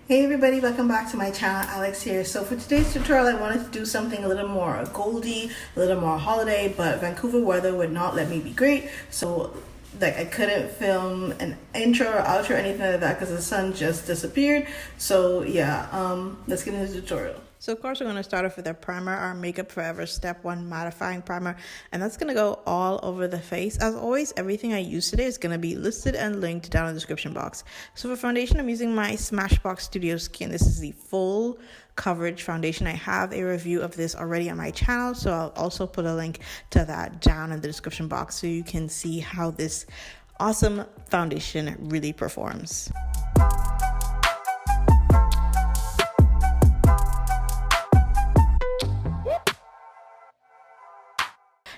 Hey everybody, welcome back to my channel. Alex here. So for today's tutorial, I wanted to do something a little more goldy, a little more holiday, but Vancouver weather would not let me be great. So like I couldn't film an intro or outro or anything like that because the sun just disappeared. So yeah, let's get into the tutorial. So of course we're going to start off with our primer, our Makeup Forever Step 1 mattifying primer, and that's going to go all over the face. As always, everything I use today is going to be listed and linked down in the description box. So for foundation, I'm using my SMASHBOX Studio Skin. This is the full coverage foundation. I have a review of this already on my channel, so I'll also put a link to that down in the description box so you can see how this awesome foundation really performs.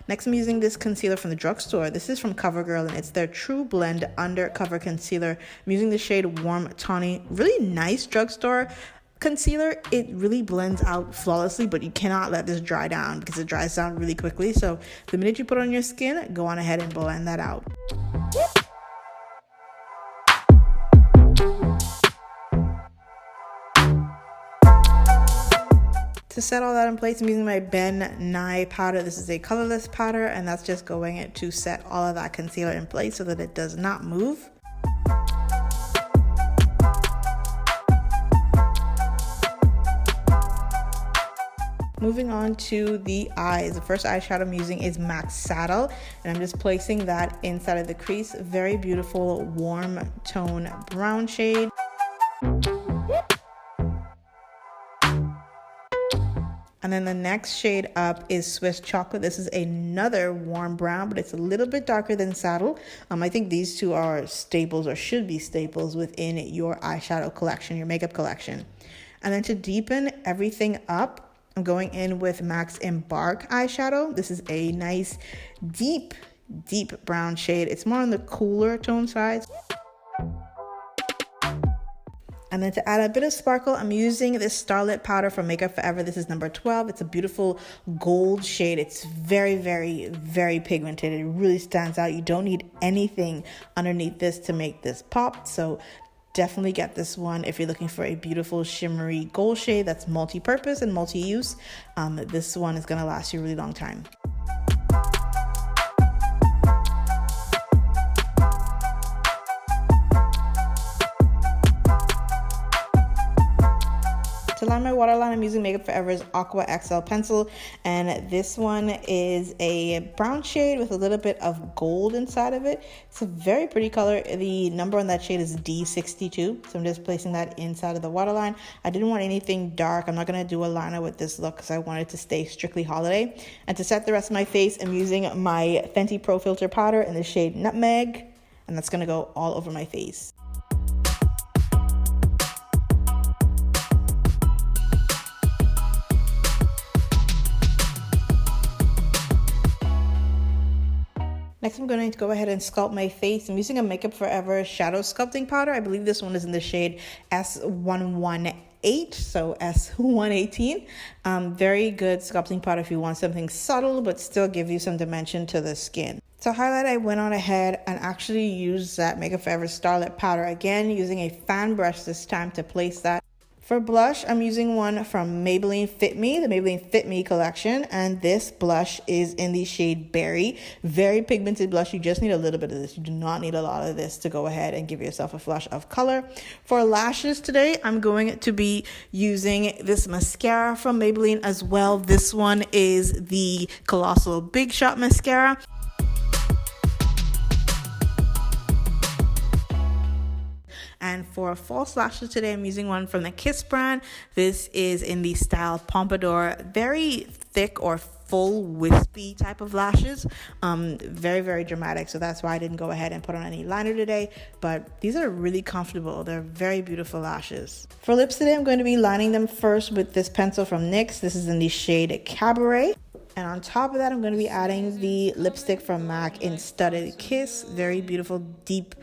Next, I'm using this concealer from the drugstore. This is from COVERGIRL, and it's their TruBlend Undercover Concealer. I'm using the shade Warm Tawny. Really nice drugstore concealer. It really blends out flawlessly, but you cannot let this dry down because it dries down really quickly. So the minute you put it on your skin, go on ahead and blend that out. To set all that in place, I'm using my Ben Nye powder. This is a colorless powder, and that's just going to set all of that concealer in place so that it does not move. Moving on to the eyes. The first eyeshadow I'm using is Mascara, and I'm just placing that inside of the crease. Very beautiful warm tone brown shade. And then the next shade up is Swiss Chocolate. This is another warm brown, but it's a little bit darker than Saddle. I think these two are staples, or should be staples, within your eyeshadow collection, your makeup collection. And then to deepen everything up, I'm going in with NYX Embark eyeshadow. This is a nice deep brown shade. It's more on the cooler tone side. And then to add a bit of sparkle, I'm using this Starlit powder from Makeup Forever. This is number 12. It's a beautiful gold shade. It's very pigmented. It really stands out. You don't need anything underneath this to make this pop. So definitely get this one if you're looking for a beautiful shimmery gold shade that's multi-purpose and multi-use. This one is going to last you a really long time. To line my waterline, I'm using Makeup Forever's Aqua XL pencil, and this one is a brown shade with a little bit of gold inside of it. It's a very pretty color. The number on that shade is D62, so I'm just placing that inside of the waterline. I didn't want anything dark. I'm not going to do a liner with this look because I wanted to stay strictly holiday. And to set the rest of my face, I'm using my FENTY Pro Filtr powder in the shade Nutmeg, and that's going to go all over my face. Next, I'm going to go ahead and sculpt my face. I'm using a Makeup Forever shadow sculpting powder. I believe this one is in the shade S118, so S118. Very good sculpting powder if you want something subtle but still give you some dimension to the skin. To highlight, I went on ahead and actually used that Makeup Forever Starlit powder again, using a fan brush this time to place that. For blush, I'm using one from Maybelline FIT Me, the Maybelline FIT Me collection, and this blush is in the shade Berry. Very pigmented blush. You just need a little bit of this. You do not need a lot of this to go ahead and give yourself a flush of color. For lashes today, I'm going to be using this mascara from Maybelline as well. This one is the Colossal Big Shot Mascara. And for false lashes today, I'm using one from the Kiss brand. This is in the style Pompadour. Very thick or full wispy type of lashes. Very dramatic. So that's why I didn't go ahead and put on any liner today. But these are really comfortable. They're very beautiful lashes. For lips today, I'm going to be lining them first with this pencil from NYX. This is in the shade Cabaret. And on top of that, I'm going to be adding the lipstick from MAC in Studded Kiss. Very beautiful, deep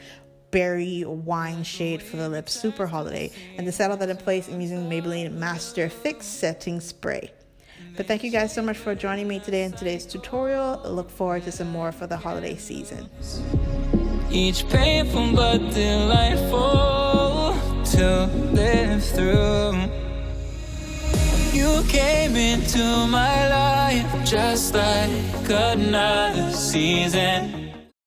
berry wine shade for the lips, super holiday. And to set all that in place, I'm using the Maybelline Master Fix Setting Spray. But thank you guys so much for joining me today in today's tutorial. I look forward to some more for the holiday season. Each painful but delightful to live through. You came into my life just like another season.